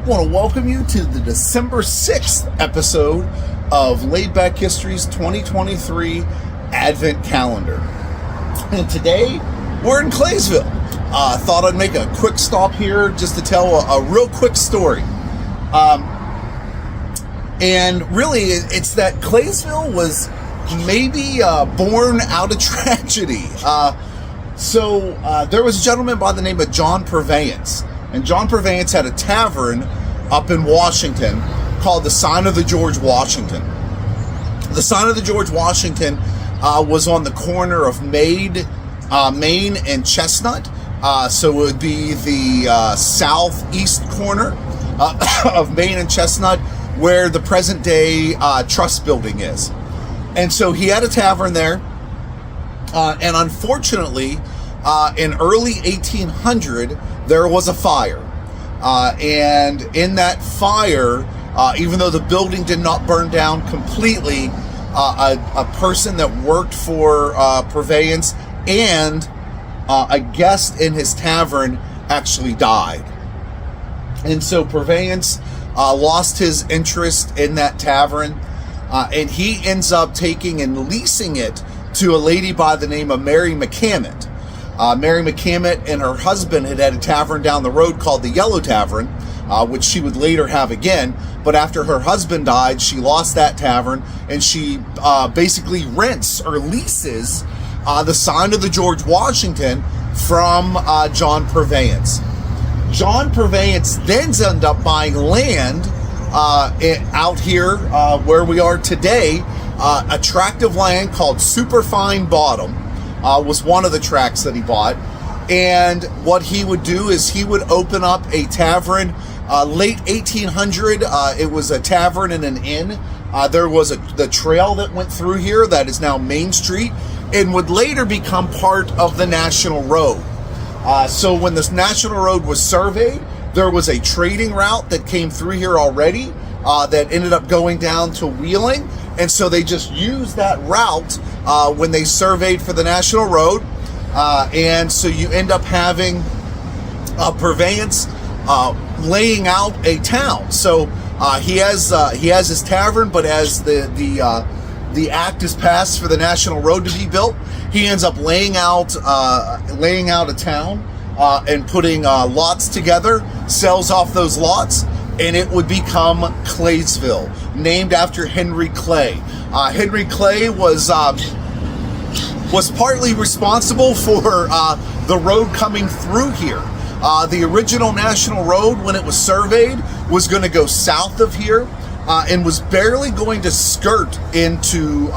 want to welcome you to the December 6th episode of Laid Back History's 2023 Advent Calendar. And today, we're in Claysville. Thought I'd make a quick stop here just to tell a real quick story. And really, it's that Claysville was maybe born out of tragedy. So there was a gentleman by the name of John Purveyance. And John Purveyance had a tavern up in Washington called the Sign of the George Washington. The Sign of the George Washington was on the corner of Main and Chestnut. So it would be the southeast corner of Main and Chestnut, where the present day Trust Building is. And so he had a tavern there. And unfortunately, in early 1800, there was a fire. And in that fire, even though the building did not burn down completely, a person that worked for Purveyance and a guest in his tavern actually died. And so Purveyance lost his interest in that tavern, and he ends up taking and leasing it to a lady by the name of Mary McCammett. Mary McCammett and her husband had a tavern down the road called the Yellow Tavern, which she would later have again. But after her husband died, she lost that tavern, and she basically rents or leases the Sign of the George Washington from John Purveyance. John Purveyance then ends up buying land out here where we are today. A tract of land called Superfine Bottom was one of the tracts that he bought. And what he would do is he would open up a tavern. Late 1800, it was a tavern and an inn. There was the trail that went through here that is now Main Street and would later become part of the National Road. So when this National Road was surveyed, there was a trading route that came through here already that ended up going down to Wheeling. And so they just used that route when they surveyed for the National Road. And so you end up having Purveyance laying out a town. So he has his tavern, but as the act is passed for the National Road to be built, he ends up laying out a town and putting lots together, sells off those lots, and it would become Claysville, named after Henry Clay. Henry Clay was partly responsible for the road coming through here. The original National Road, when it was surveyed, was going to go south of here and was barely going to skirt into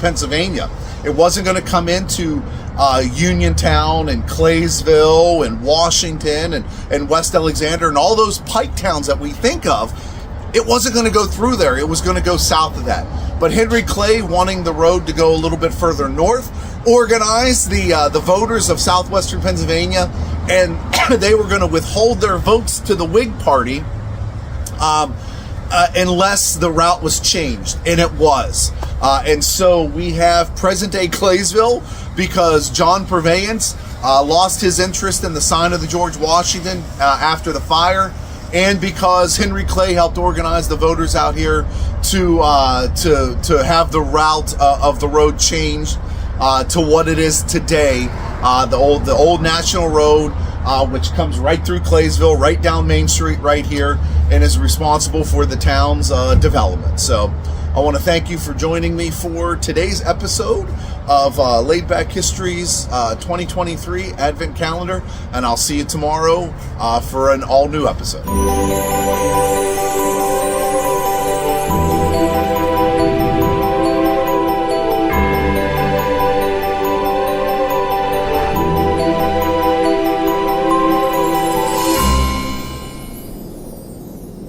Pennsylvania. It wasn't going to come into Uniontown and Claysville and Washington and West Alexander and all those pike towns that we think of. It wasn't going to go through there. It was going to go south of that. But Henry Clay, wanting the road to go a little bit further north, organized the voters of Southwestern Pennsylvania, and they were going to withhold their votes to the Whig Party unless the route was changed, and it was. And so we have present-day Claysville because John Purveyance lost his interest in the Sign of the George Washington after the fire, and because Henry Clay helped organize the voters out here to have the route of the road changed to what it is today, the old National Road, which comes right through Claysville, right down Main Street, right here, and is responsible for the town's development. So I want to thank you for joining me for today's episode of Laid Back History's 2023 Advent Calendar, and I'll see you tomorrow for an all-new episode.